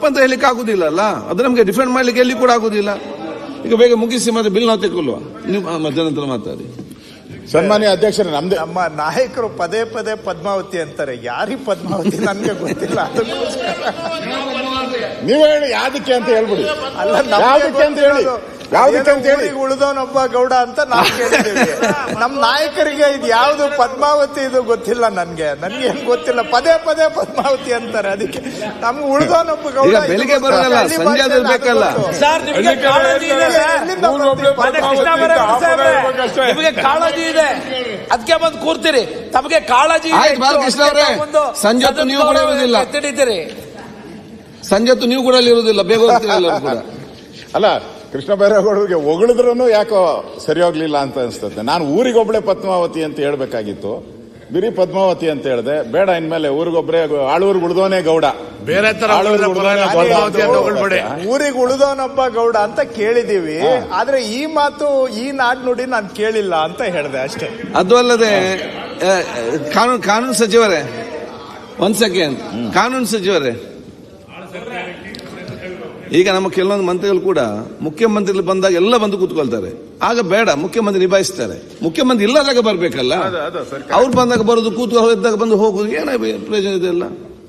ತಪ್ಪಂತ ಹೇಳಿಕ್ಕೆ ಆಗುದಿಲ್ಲ ಅಲ್ಲ, ಅದು ನಮ್ಗೆ ಡಿಫೆಂಡ್ ಮಾಡ್ಲಿಕ್ಕೆ ಎಲ್ಲಿ ಕೂಡ ಆಗುದಿಲ್ಲ. ಈಗ ಬೇಗ ಮುಗಿಸಿ ಮತ್ತೆ ಬಿಲ್ ನಾವು ತೆಗೊಳ್ಳುವ, ನೀವು ಮಧ್ಯಾಹ್ನ ಮಾತಾಡಿ. ಸನ್ಮಾನ್ಯ ಅಧ್ಯಕ್ಷರೇ, ನಮ್ಮ ನಾಯಕರು ಪದೇ ಪದೇ ಪದ್ಮಾವತಿ ಅಂತಾರೆ. ಯಾರಿಗೆ ಪದ್ಮಾವತಿ ನನ್ಗೆ ಗೊತ್ತಿಲ್ಲ. ನೀವು ಹೇಳಿ ಯಾವ್ದಕ್ಕೆ ಅಂತ ಹೇಳ್ಬಿಡಿ. ಅಲ್ಲ, ಯಾವ್ದಕ್ಕೆ ಅಂತ ಹೇಳಿ, ಯಾವ್ದಕ್ಕೆ ಅಂತ ಹೇಳಿ. ಉಳಿದವನೊಬ್ಬ ಗೌಡ ಅಂತ ನಾವು ಕೇಳಿದ್ದೀವಿ. ನಮ್ ನಾಯಕರಿಗೆ ಇದು ಯಾವ್ದು ಪದ್ಮಾವತಿ ಇದು ಗೊತ್ತಿಲ್ಲ. ನನ್ಗೆ ಏನ್ ಗೊತ್ತಿಲ್ಲ. ಪದೇ ಪದೇ ಪದ್ಮಾವತಿ ಅಂತಾರೆ. ಅದಕ್ಕೆ ನಮ್ಗೆ ಉಳಿದವನೊಬ್ಬ ಗೌಡ ಬೆಳಿಗ್ಗೆ ಬರೋಲ್ಲ, ಸಂಜೆ ಬೇಕಲ್ಲ. ನಿಮಗೆ ಕಾಳಜಿ ಇದೆ, ಅದಕ್ಕೆ ಬಂದು ಕೂರ್ತೀರಿ. ತಮಗೆ ಕಾಳಜಿ ಸಂಜೆ ಹೊತ್ತು ನೀವು ಕೂಡ ಇರುವುದಿಲ್ಲ, ತಿಳಿತೀರಿ. ಸಂಜೆ ಹೊತ್ತು ನೀವು ಕೂಡ ಅಲ್ಲಿ ಇರುವುದಿಲ್ಲ, ಬೇಗ ಹೋಗ್ತೀರಿ ಎಲ್ಲರೂ ಕೂಡ. ಅಲ್ಲ, ಕೃಷ್ಣ ಬೈರೇಗೌಡರಿಗೆ ಹೊಗಳಿದ್ರು ಯಾಕೋ ಸರಿ ಹೋಗ್ಲಿಲ್ಲ ಅಂತ ಅನ್ಸ್ತದೆ. ನಾನು ಊರಿಗೊಬ್ಳೆ ಪದ್ಮಾವತಿ ಅಂತ ಹೇಳ್ಬೇಕಾಗಿತ್ತು, ಬಿರಿ ಪದ್ಮಾವತಿ ಅಂತ ಹೇಳಿದೆ. ಬೇಡ, ಇನ್ಮೇಲೆ ಊರಿಗೊಬ್ರೆ ಆಳೂರಿಗೆ ಉಳಿದವನೇ ಗೌಡ, ಬೇರೆ ತರ ಊರಿಗೆ ಉಳಿದವನೊಬ್ಬ ಗೌಡ ಅಂತ ಕೇಳಿದೀವಿ. ಆದ್ರೆ ಈ ಮಾತು, ಈ ನಾಡ್ನುಡಿ ನಾನು ಕೇಳಿಲ್ಲ ಅಂತ ಹೇಳಿದೆ ಅಷ್ಟೇ. ಅದು ಅಲ್ಲದೆ ಕಾನೂನು ಸಚಿವರೇ, ಒಂದ್ ಸೆಕೆಂಡ್. ಕಾನೂನು ಸಚಿವರೇ, ಈಗ ನಮ್ಮ ಕೆಲವೊಂದು ಮಂತ್ರಿಗಳು ಕೂಡ ಮುಖ್ಯಮಂತ್ರಿಗಳು ಬಂದಾಗ ಎಲ್ಲ ಬಂದು ಕೂತ್ಕೊಳ್ತಾರೆ. ಆಗ ಬೇಡ, ಮುಖ್ಯಮಂತ್ರಿ ನಿಭಾಯಿಸ್ತಾರೆ. ಮುಖ್ಯಮಂತ್ರಿ ಇಲ್ಲದಾಗ ಬರ್ಬೇಕಲ್ಲ, ಅವ್ರು ಬಂದಾಗ ಬರೋದು, ಕೂತ್ಕೊಂಡು ಇದ್ದಾಗ ಬಂದು ಹೋಗುದು, ಏನ ಪ್ರಯೋಜನ ಇದೆಲ್ಲ.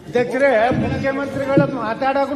ಅಧ್ಯಕ್ಷರೇ, ಮುಖ್ಯಮಂತ್ರಿಗಳು ಮಾತಾಡೋದು